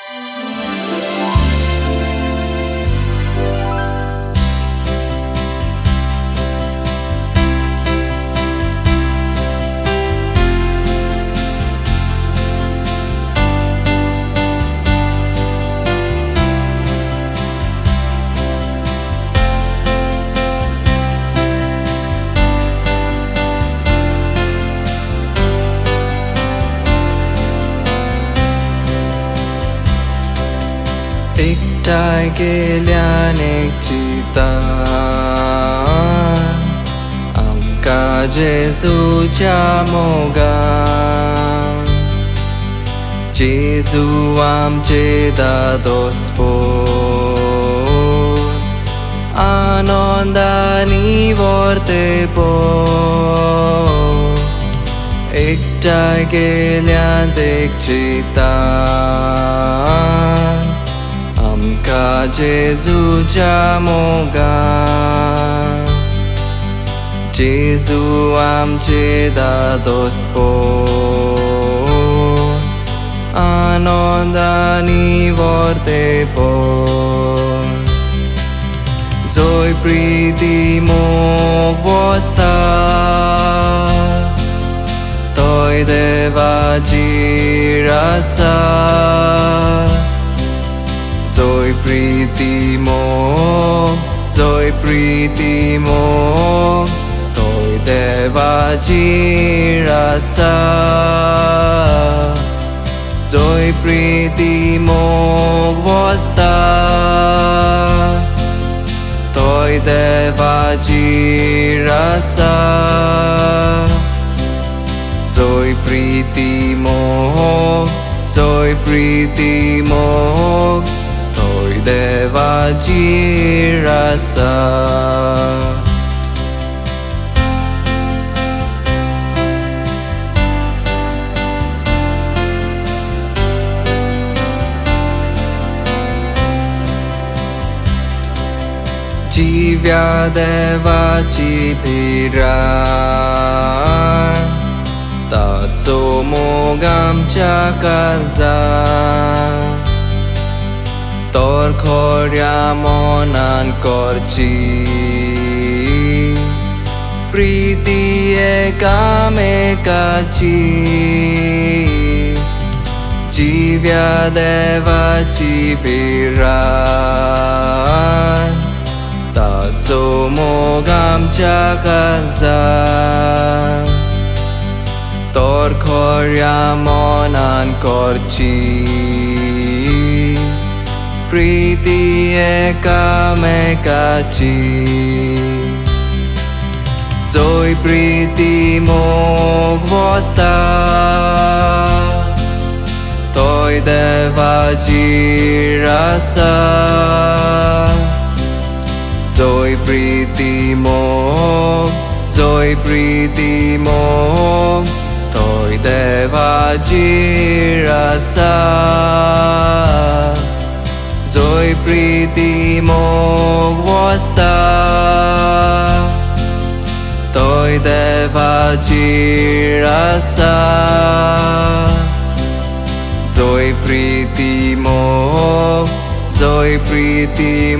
एक टाइ गेल्याने चिता आमका जेजूच्या मोगान जेजू आमचे दादोस्पोन आनंदानी वर्तेपोन एकटाय गेल्यान देखचिता आमका जेजूच्या मोगान जेजू आमचे दादोस्पोन आनंदानी वर्तेपोन Zoi priti moc vosta Toi deva girasa Zoi priti moc Toi deva girasa Zoi priti moc vosta Toi deva girasa Zoi priti moc Toi deva girasa Jivya devaci piran Tatso mogam chakalzan Tor koryamonan korchi Priti ekamekachi Jivya devaci piran Tatso mogam chakalzan Tor koryamonan korchi Priti ekamekachi Zoi priti moc vosta Toi deva girasa Zoi priti moc Toi deva girasa Zoi priti moc vosta Toi deva girasa Zoi priti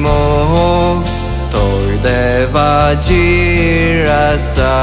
moc Toi deva girasa